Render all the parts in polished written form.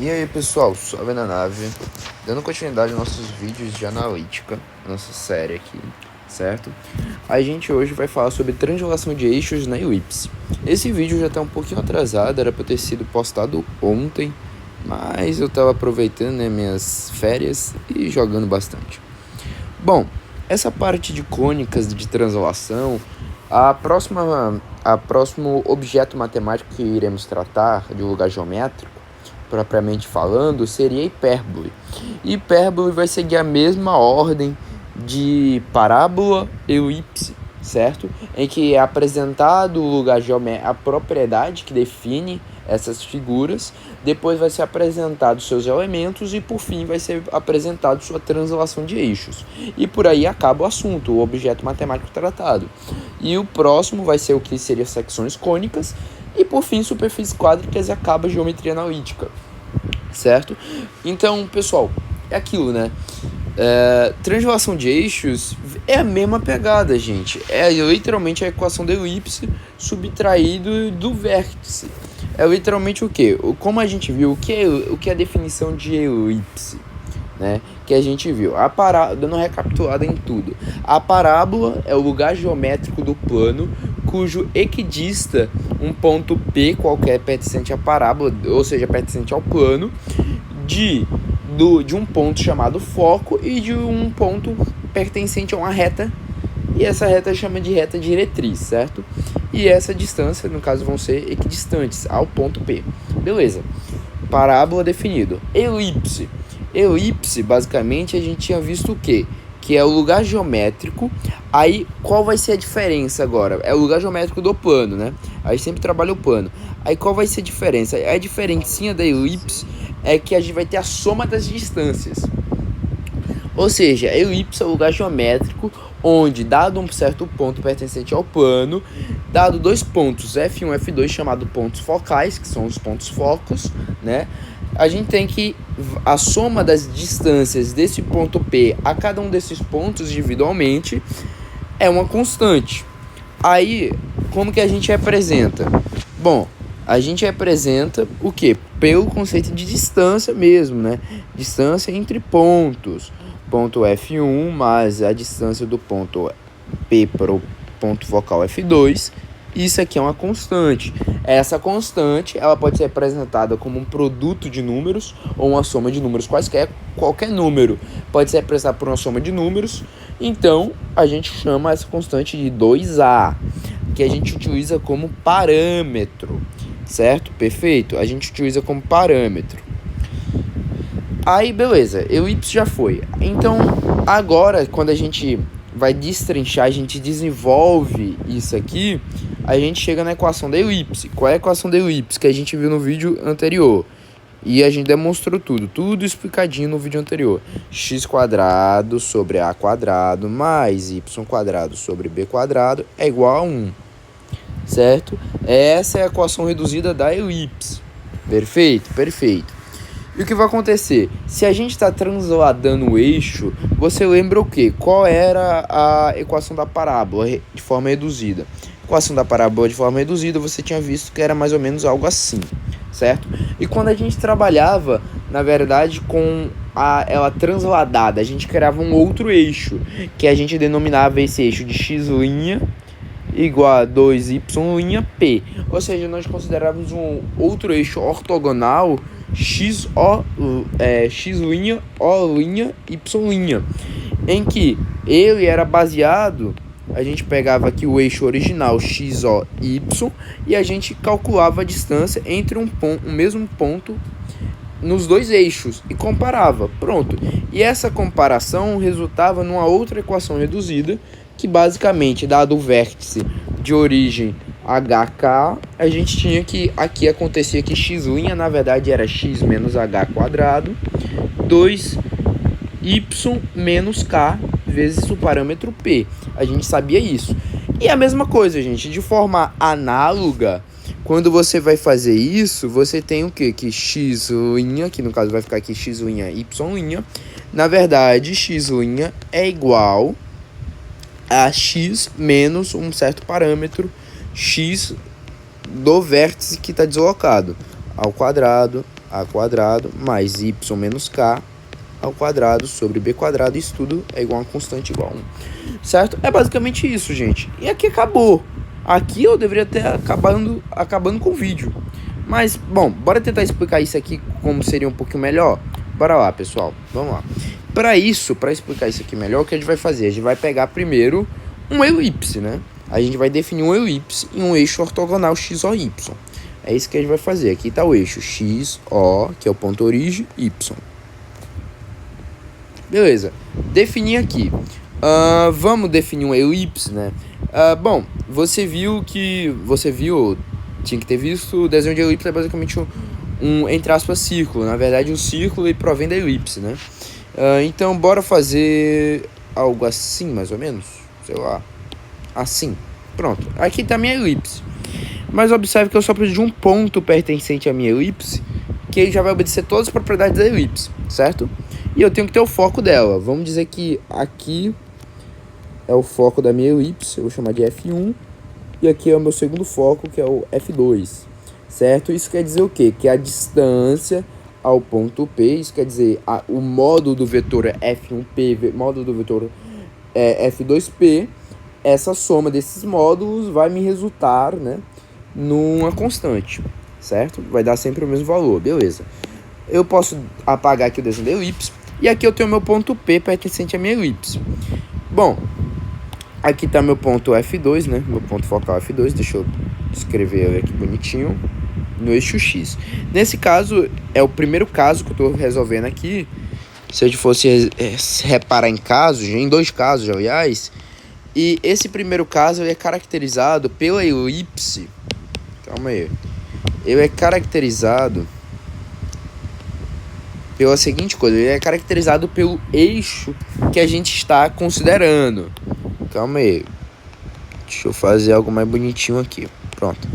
E aí pessoal, suave na nave, dando continuidade aos nossos vídeos de analítica, nossa série aqui, certo? A gente hoje vai falar sobre translação de eixos na elipse. Esse vídeo já está um pouquinho atrasado, era para ter sido postado ontem, mas eu estava aproveitando, né, minhas férias e jogando bastante. Bom, essa parte de cônicas de translação, a próximo objeto matemático que iremos tratar de lugar geométrico, propriamente falando, seria a hipérbole. Hipérbole vai seguir a mesma ordem de parábola, elipse, certo? Em que é apresentado o lugar geométrico, a propriedade que define essas figuras, depois vai ser apresentado seus elementos e por fim vai ser apresentado sua translação de eixos. E por aí acaba o assunto, o objeto matemático tratado. E o próximo vai ser o que seria secções cônicas e por fim superfícies quádricas e acaba a geometria analítica, certo? Então, pessoal, é aquilo, né? Translação de eixos é a mesma pegada, gente. É literalmente a equação da elipse subtraído do vértice. É literalmente o que? Como a gente viu, o que é a definição de elipse, né? Que a gente viu. Dando uma recapitulada em tudo. A parábola é o lugar geométrico do plano cujo equidista um ponto P qualquer pertencente à parábola, ou seja, pertencente ao plano, de um ponto chamado foco e de um ponto pertencente a uma reta, e essa reta chama de reta diretriz, certo? E essa distância, no caso, vão ser equidistantes ao ponto P. Beleza. Parábola definido. Elipse. Elipse, basicamente, a gente tinha visto o quê? Que é o lugar geométrico. Aí, qual vai ser a diferença agora? É o lugar geométrico do plano, né? A gente sempre trabalha o plano. Aí, qual vai ser a diferença? A diferencinha da elipse é que a gente vai ter a soma das distâncias. Ou seja, a elipse é o lugar geométrico onde, dado um certo ponto pertencente ao plano, dado dois pontos F1 e F2 chamados pontos focais, que são os pontos focos, né? A gente tem que a soma das distâncias desse ponto P a cada um desses pontos individualmente é uma constante. Aí, como que a gente representa? Bom, a gente representa o que? Pelo conceito de distância mesmo, né? Distância entre pontos. Ponto F1 mais a distância do ponto P para o ponto focal F2. Isso aqui é uma constante. Essa constante ela pode ser representada como um produto de números ou uma soma de números quaisquer. Qualquer número pode ser representado por uma soma de números. Então, a gente chama essa constante de 2A, que a gente utiliza como parâmetro, certo? Perfeito? A gente utiliza como parâmetro. Aí, beleza, elipse já foi. Então, agora, quando a gente vai destrinchar, a gente desenvolve isso aqui, a gente chega na equação da elipse. Qual é a equação da elipse que a gente viu no vídeo anterior? E a gente demonstrou tudo explicadinho no vídeo anterior. X² sobre A² mais Y² sobre B² é igual a 1, certo? Essa é a equação reduzida da elipse. Perfeito, perfeito. E o que vai acontecer? Se a gente está transladando o eixo, você lembra o quê? Qual era a equação da parábola de forma reduzida? A equação da parábola de forma reduzida você tinha visto que era mais ou menos algo assim, certo? E quando a gente trabalhava, na verdade, com ela transladada, a gente criava um outro eixo, que a gente denominava esse eixo de x' igual a 2y' Ou seja, nós considerávamos um outro eixo ortogonal x, x', o', y', em que ele era baseado, a gente pegava aqui o eixo original x, o, y, e a gente calculava a distância entre um mesmo ponto nos dois eixos e comparava, pronto. E essa comparação resultava numa outra equação reduzida, que basicamente, dado o vértice de origem HK, a gente tinha que, aqui acontecia que x' na verdade era x menos h quadrado, 2y menos k vezes o parâmetro P. A gente sabia isso. E a mesma coisa, gente, de forma análoga, quando você vai fazer isso, você tem o quê? Que x', que no caso vai ficar aqui x', y', na verdade, x' é igual a x menos um certo parâmetro x do vértice que está deslocado, ao quadrado, a quadrado mais y menos k ao quadrado sobre b quadrado. Isso tudo é igual a uma constante igual a 1. Certo? É basicamente isso, gente. E aqui acabou. Aqui eu deveria ter acabando com o vídeo. Mas, bom, bora tentar explicar isso aqui como seria um pouquinho melhor. Bora lá, pessoal. Vamos lá. Para explicar isso aqui melhor, o que a gente vai fazer? A gente vai pegar primeiro um elipse, né? A gente vai definir um elipse em um eixo ortogonal x, o, y. É isso que a gente vai fazer. Aqui está o eixo x, o, que é o ponto origem, y. Beleza. Definir aqui. Vamos definir um elipse, né? Bom, você viu, tinha que ter visto, o desenho de elipse é basicamente um entre aspas, círculo. Na verdade, um círculo e provém da elipse, né? Então, bora fazer algo assim, mais ou menos. Sei lá. Assim. Pronto. Aqui tá a minha elipse. Mas observe que eu só preciso de um ponto pertencente à minha elipse, que ele já vai obedecer todas as propriedades da elipse, certo? E eu tenho que ter o foco dela. Vamos dizer que aqui é o foco da minha elipse, eu vou chamar de F1. E aqui é o meu segundo foco, que é o F2, certo? Isso quer dizer o quê? Que a distância ao ponto P, isso quer dizer o módulo do vetor F1P, módulo do vetor F2P, essa soma desses módulos vai me resultar, né, numa constante, certo? Vai dar sempre o mesmo valor, beleza. Eu posso apagar aqui o desenho da elipse, e aqui eu tenho meu ponto P pertencente à minha elipse. Bom, aqui está meu ponto F2, né? Meu ponto focal F2. Deixa eu escrever ele aqui bonitinho. No eixo X. Nesse caso, é o primeiro caso que eu estou resolvendo aqui. Se a gente fosse reparar em dois casos, aliás. E esse primeiro caso ele é caracterizado pela elipse. Calma aí. Ele é caracterizado pela seguinte coisa. Ele é caracterizado pelo eixo que a gente está considerando. Calma aí. Deixa eu fazer algo mais bonitinho aqui. Pronto.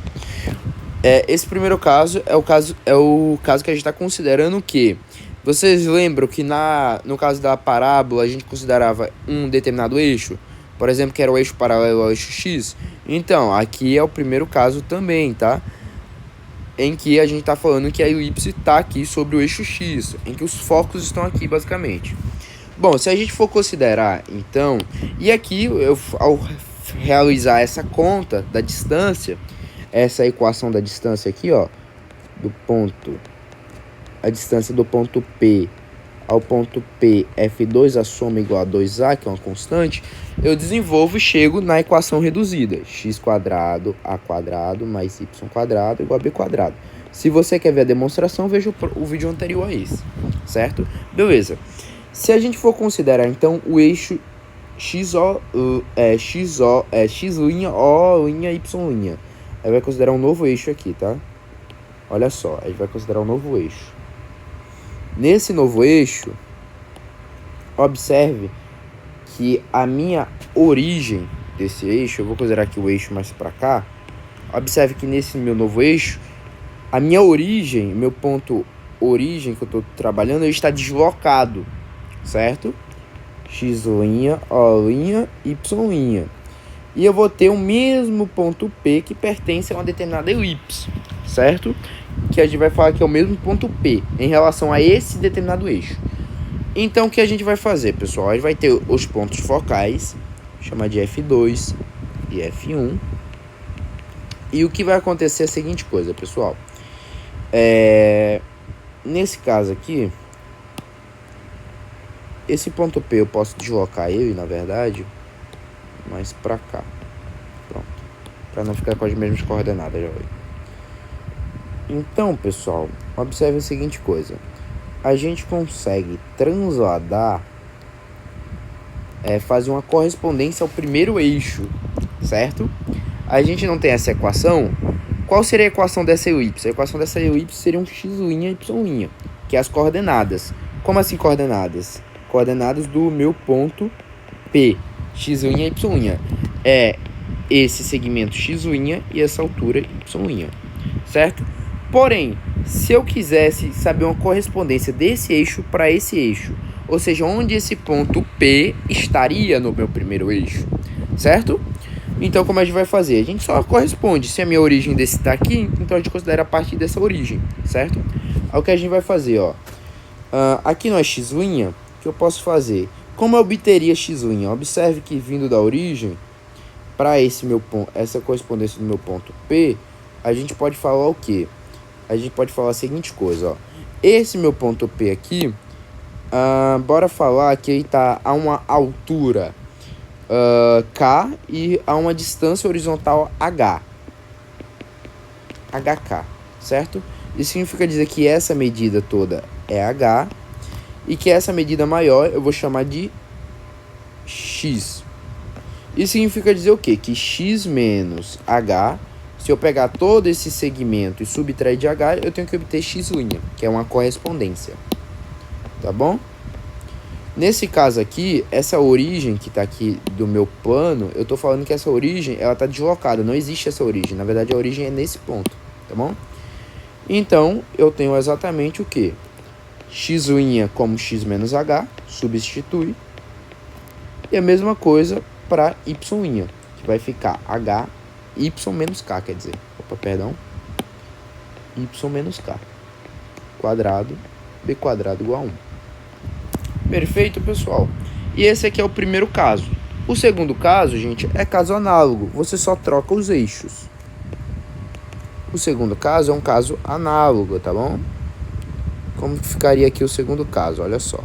Esse primeiro caso é o caso que a gente está considerando que... Vocês lembram que no caso da parábola a gente considerava um determinado eixo? Por exemplo, que era o eixo paralelo ao eixo X? Então, aqui é o primeiro caso também, tá? Em que a gente está falando que a elipse está aqui sobre o eixo X. Em que os focos estão aqui, basicamente. Bom, se a gente for considerar, então... E aqui, ao realizar essa conta da distância... Essa equação da distância aqui, ó... Do ponto... A distância do ponto P ao ponto P, F2, a soma igual a 2A, que é uma constante... Eu desenvolvo e chego na equação reduzida. X quadrado, A quadrado, mais Y quadrado, igual a B quadrado. Se você quer ver a demonstração, veja o vídeo anterior a esse. Certo? Beleza. Se a gente for considerar, então, o eixo x' O', Y'. Aí vai considerar um novo eixo aqui, tá? Olha só, a gente vai considerar um novo eixo. Nesse novo eixo, observe que a minha origem desse eixo, eu vou considerar aqui o eixo mais para cá. Observe que nesse meu novo eixo, a minha origem, meu ponto origem que eu estou trabalhando, ele está deslocado, certo? X', O', Y'. E eu vou ter o mesmo ponto P que pertence a uma determinada elipse, certo? Que a gente vai falar que é o mesmo ponto P em relação a esse determinado eixo. Então, o que a gente vai fazer, pessoal? A gente vai ter os pontos focais, chamar de F2 e F1. E o que vai acontecer é a seguinte coisa, pessoal. Nesse caso aqui, esse ponto P eu posso deslocar ele, na verdade, mais pra cá. Pronto. Pra não ficar com as mesmas coordenadas, já vai. Então, pessoal, observe a seguinte coisa. A gente consegue transladar, fazer uma correspondência ao primeiro eixo, certo? A gente não tem essa equação. Qual seria a equação dessa elipse? A equação dessa elipse seria um x', y', que é as coordenadas. Como assim coordenadas? Coordenadas do meu ponto P, x', y'. É esse segmento x' e essa altura y', certo? Porém, se eu quisesse saber uma correspondência desse eixo para esse eixo, ou seja, onde esse ponto P estaria no meu primeiro eixo, certo? Então, como a gente vai fazer? A gente só corresponde. Se a minha origem desse está aqui, então a gente considera a partir dessa origem, certo? Aí o que a gente vai fazer, ó. Aqui no x', o que eu posso fazer? Como eu obteria x'? Observe que vindo da origem, para esse meu ponto, essa correspondência do meu ponto P, a gente pode falar o quê? A gente pode falar a seguinte coisa, ó. Esse meu ponto P aqui, bora falar que ele está a uma altura K e a uma distância horizontal H. HK, certo? Isso significa dizer que essa medida toda é H e que essa medida maior eu vou chamar de X. Isso significa dizer o quê? Que X menos H, se eu pegar todo esse segmento e subtrair de H, eu tenho que obter X', que é uma correspondência. Tá bom? Nesse caso aqui, essa origem que está aqui do meu plano, eu estou falando que essa origem ela está deslocada, não existe essa origem. Na verdade, a origem é nesse ponto, tá bom? Então, eu tenho exatamente o que? X' como X menos H, substitui. E a mesma coisa para Y', que vai ficar H, Y menos K, quer dizer. Opa, perdão. Y menos K. Quadrado, B quadrado igual a 1. Perfeito, pessoal? E esse aqui é o primeiro caso. O segundo caso, gente, é caso análogo. Você só troca os eixos. O segundo caso é um caso análogo, tá bom? Como ficaria aqui o segundo caso? Olha só.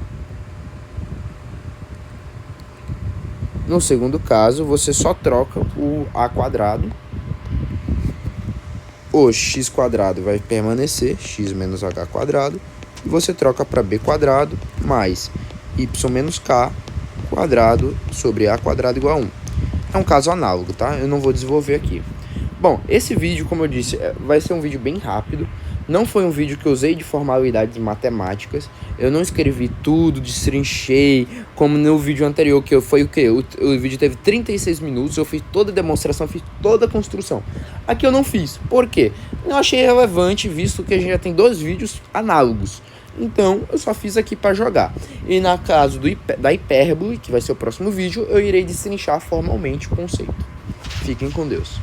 No segundo caso, você só troca o A quadrado. O x quadrado vai permanecer, x menos h quadrado. E você troca para b quadrado mais y menos k quadrado sobre a quadrado igual a 1. É um caso análogo, tá? Eu não vou desenvolver aqui. Bom, esse vídeo, como eu disse, vai ser um vídeo bem rápido. Não foi um vídeo que eu usei de formalidades matemáticas. Eu não escrevi tudo, destrinchei, como no vídeo anterior, que foi o quê? O vídeo teve 36 minutos, eu fiz toda a demonstração, fiz toda a construção. Aqui eu não fiz. Por quê? Eu achei relevante, visto que a gente já tem 2 vídeos análogos. Então, eu só fiz aqui para jogar. E no caso da hipérbole, que vai ser o próximo vídeo, eu irei destrinchar formalmente o conceito. Fiquem com Deus.